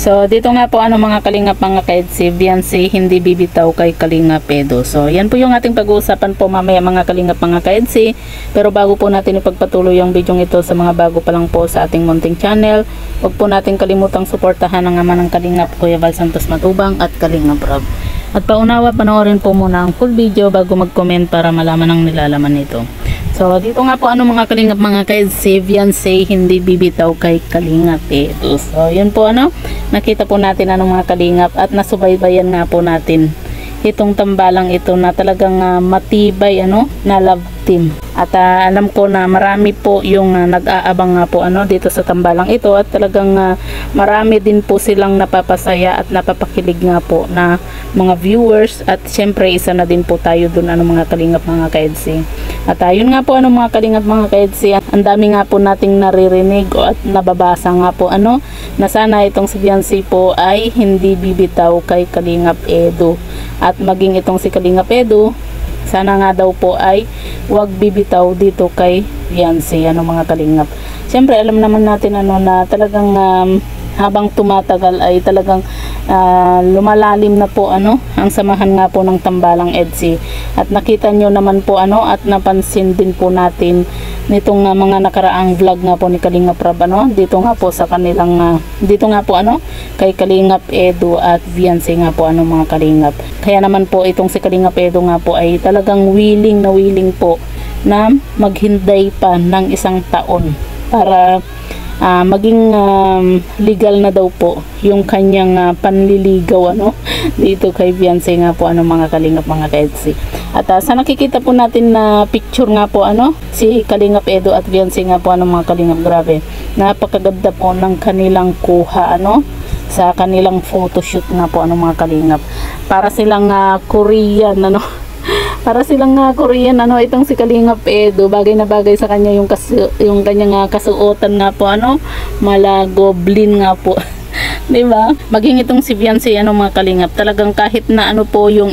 So dito nga po mga kalingap mga kaedsi, Beyonce hindi bibitaw kay Kalingap Edo. So yan po yung ating pag-uusapan po mamaya mga kalingap mga kaedsi. Pero bago po natin ipagpatuloy yung video ito sa mga bago pa lang po sa ating munting channel, huwag po natin kalimutang suportahan ang ama ng Kalingap, Kuya Val Santos Matubang at Kalingap Rob. At paunawa, panoorin po muna ang full video bago mag-comment para malaman ang nilalaman nito. So dito nga po mga kalingap mga kaedsi, Beyonce hindi bibitaw kay Kalingap Edo. So yun po nakita po natin mga kalingap at nasubaybayan nga po natin itong tambalang ito na talagang matibay na love team. At alam ko na marami po yung nag-aabang nga po dito sa tambalang ito at talagang marami din po silang napapasaya at napapakilig nga po na mga viewers at syempre isa na din po tayo dun mga kalingap mga kaedsi. At yun nga po mga kalingap mga kaedsi, ang dami nga po nating naririnig at nababasa nga po na sana itong si Beyonce po ay hindi bibitaw kay Kalingap Edo. At maging itong si Kalingap Edo, sana nga daw po ay wag bibitaw dito kay Beyonce mga kalingap. Siyempre alam naman natin na talagang habang tumatagal ay talagang lumalalim na po ang samahan nga po ng tambalang EDSI. At nakita nyo naman po at napansin din po natin nitong mga nakaraang vlog nga po ni Kalingap Rob dito nga po sa kanilang dito nga po kay Kalingap Edo at Beyonce nga po mga kalingap. Kaya naman po itong si Kalingap Edo nga po ay talagang willing po na maghintay pa ng isang taon para maging legal na daw po yung kanyang panliligaw dito kay Beyonce nga po mga kalingap mga kaedsi. At sa nakikita po natin na picture nga po si Kalingap Edo at Beyonce nga po mga kalingap, grabe napakaganda po ng kanilang kuha sa kanilang photoshoot nga po mga kalingap. Para silang Korean para silang Korean itong si Kalingap Edo. Bagay na bagay sa kanya yung kanyang kasuotan nga po mala goblin nga po. Diba? Maging itong si Beyonce mga kalingap, talagang kahit na po yung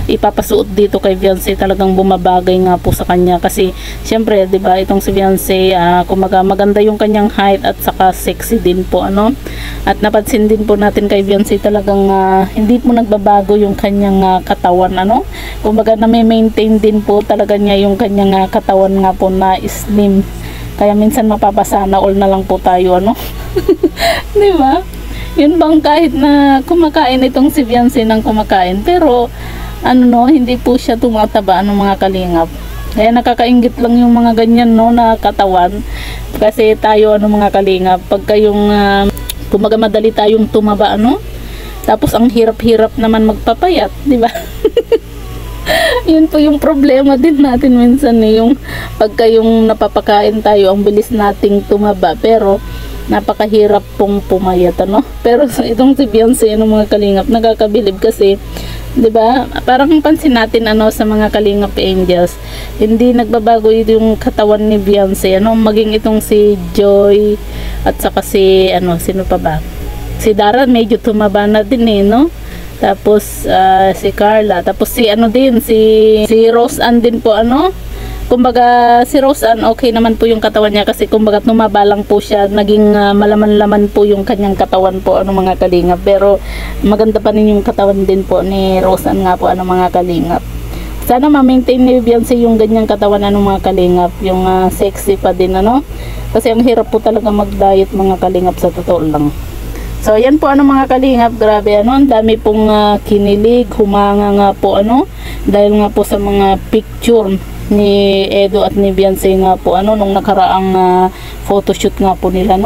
ipapasuot dito kay Beyonce, talagang bumabagay nga po sa kanya kasi syempre diba itong si Beyonce kumaga maganda yung kanyang height at saka sexy din po at napansin din po natin kay Beyonce talagang hindi po nagbabago yung kanyang katawan kumaga na-maintain din po talaga niya yung kanyang katawan nga po na slim, kaya minsan mapapasana all na lang po tayo diba? Yun bang kahit na kumakain itong si Beyonce ng kumakain, pero hindi po siya tumataba mga kalingap. Kaya nakakaingit lang yung mga ganyan na katawan, kasi tayo mga kalingap, pagka yung kumaga madali tayong tumaba tapos ang hirap-hirap naman magpapayat, di ba? Yun po yung problema din natin minsan yung pagka yung napapakain tayo, ang bilis nating tumaba pero napakahirap pong pumayat pero itong si Beyonce mga kalingap, nakakabilib kasi 'di ba? Parang pansin natin sa mga kalingap angels, hindi nagbabago yung katawan ni Beyonce maging itong si Joy at saka si sino pa ba, si Dara medyo tumaba na din tapos si Carla, tapos si din si Rose Ann din po kumbaga si Rose Ann okay naman po yung katawan niya kasi kumbaga tumaba lang po siya, naging malaman-laman po yung kanyang katawan po mga kalingap, pero maganda pa rin yung katawan din po ni Rose Ann nga po mga kalingap. Sana ma-maintain ni Beyonce yung ganyang katawan mga kalingap, yung sexy pa din kasi ang hirap po talaga mag-diet mga kalingap sa totoo lang. So yan po mga kalingap, grabe ang dami pong kinilig, humanga nga po dahil nga po sa mga picture ni Edo at ni Beyonce nga po nung nakaraang photoshoot nga po nila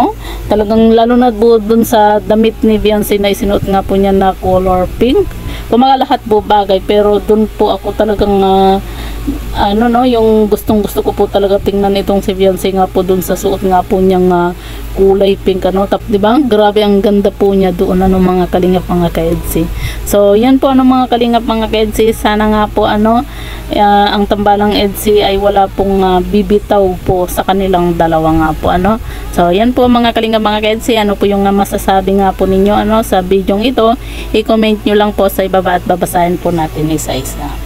talagang lalo na po dun sa damit ni Beyonce na isinuot nga po niya na color pink, kumaga lahat po bagay, pero dun po ako talagang yung gustong gusto ko po talaga tingnan itong si Beyonce nga po dun sa suot nga po niyang kulay pink diba? Grabe ang ganda po niya doon mga kalingap mga kaedsi. So yan po mga kalingap mga kaedsi, sana nga po ang tambalang EDSI ay wala pong bibitaw po sa kanilang dalawa nga po So yan po mga kalingap mga kaedsi, po yung masasabi nga po ninyo sa video ito, i-comment nyo lang po sa ibaba at babasahin po natin isa-isa.